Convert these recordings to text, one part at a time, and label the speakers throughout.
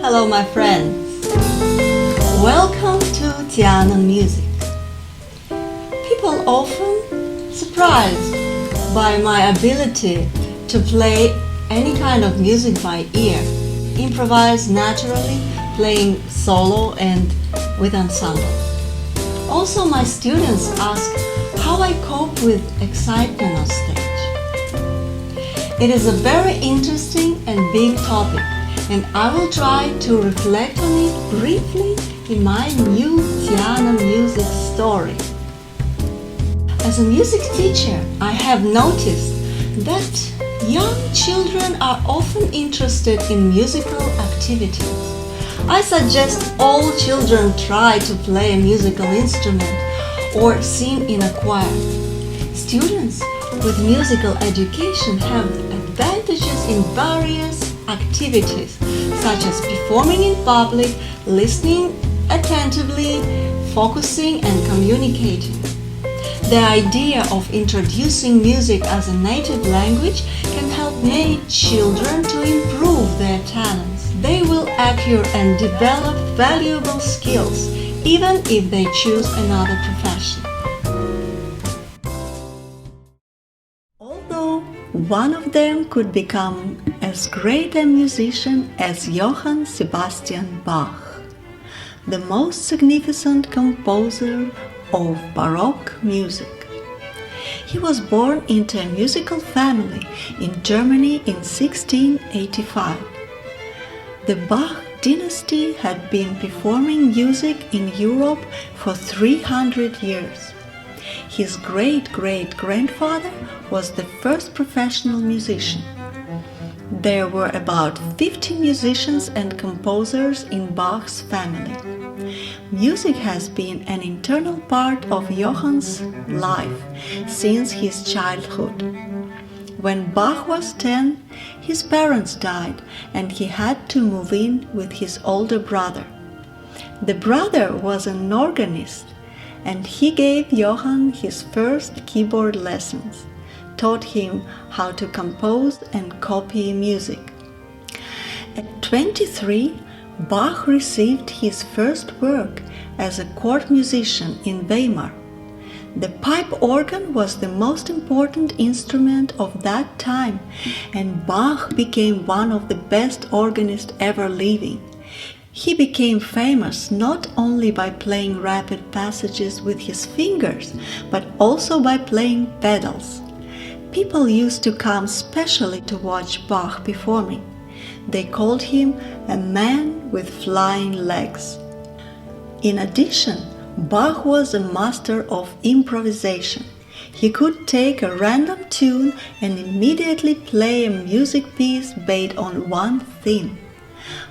Speaker 1: Hello, my friends. Welcome to Tiana Music. People often surprised by my ability to play any kind of music by ear, improvise naturally, playing solo and with ensemble. Also, my students ask how I cope with excitement on stage. It is a very interesting and big topic, and I will try to reflect on it briefly in my new Tiana music story. As a music teacher, I have noticed that young children are often interested in musical activities. I suggest all children try to play a musical instrument or sing in a choir. Students with musical education have advantages in various activities, such as performing in public, listening attentively, focusing, and communicating. The idea of introducing music as a native language can help many children to improve their talents. They will acquire and develop valuable skills, even if they choose another profession. Although one of them could become as great a musician as Johann Sebastian Bach, the most significant composer of Baroque music. He was born into a musical family in Germany in 1685. The Bach dynasty had been performing music in Europe for 300 years. His great-great-grandfather was the first professional musician. There were about 50 musicians and composers in Bach's family. Music has been an internal part of Johann's life since his childhood. When Bach was 10, his parents died and he had to move in with his older brother. The brother was an organist, and he gave Johann his first keyboard lessons, taught him how to compose and copy music. At 23, Bach received his first work as a court musician in Weimar. The pipe organ was the most important instrument of that time, and Bach became one of the best organists ever living. He became famous not only by playing rapid passages with his fingers, but also by playing pedals. People used to come specially to watch Bach performing. They called him a man with flying legs. In addition, Bach was a master of improvisation. He could take a random tune and immediately play a music piece based on one theme.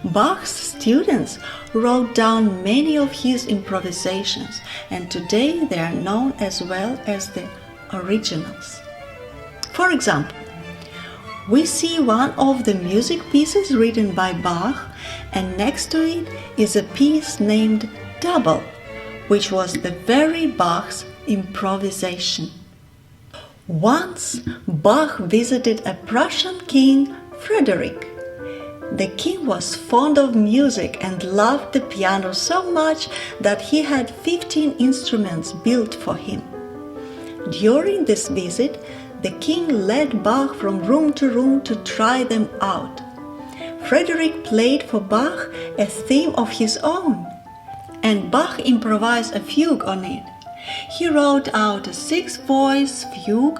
Speaker 1: Bach's students wrote down many of his improvisations, and today they are known as well as the originals. For example, we see one of the music pieces written by Bach, and next to it is a piece named Double, which was the very Bach's improvisation. Once, Bach visited a Prussian king, Frederick. The king was fond of music and loved the piano so much that he had 15 instruments built for him. During this visit, the king led Bach from room to room to try them out. Frederick played for Bach a theme of his own, and Bach improvised a fugue on it. He wrote out a 6-voice fugue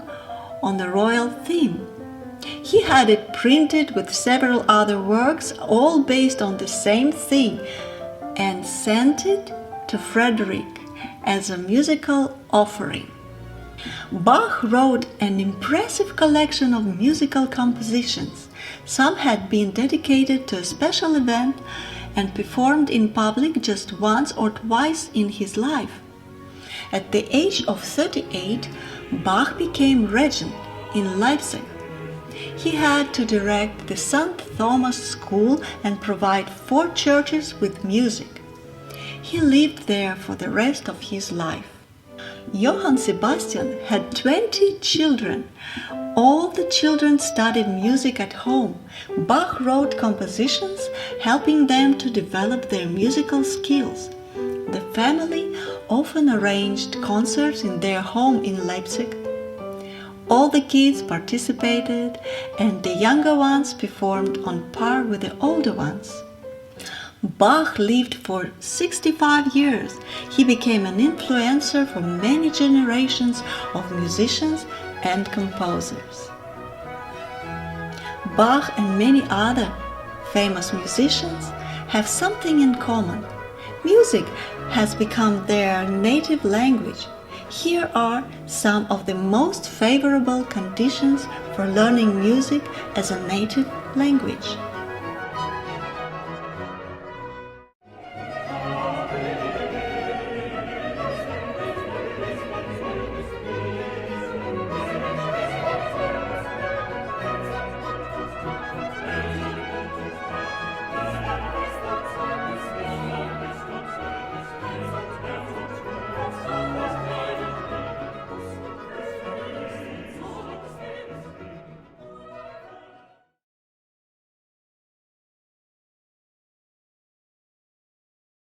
Speaker 1: on the royal theme. He had it printed with several other works, all based on the same theme, and sent it to Frederick as a musical offering. Bach wrote an impressive collection of musical compositions. Some had been dedicated to a special event and performed in public just once or twice in his life. At the age of 38, Bach became regent in Leipzig. He had to direct the St. Thomas School and provide 4 churches with music. He lived there for the rest of his life. Johann Sebastian had 20 children. all the children studied music at home, Bach wrote compositions helping them to develop their musical skills. The family often arranged concerts in their home in Leipzig. All the kids participated, and the younger ones performed on par with the older ones. Bach lived for 65 years. He became an influencer for many generations of musicians and composers. Bach and many other famous musicians have something in common. Music has become their native language. Here are some of the most favorable conditions for learning music as a native language.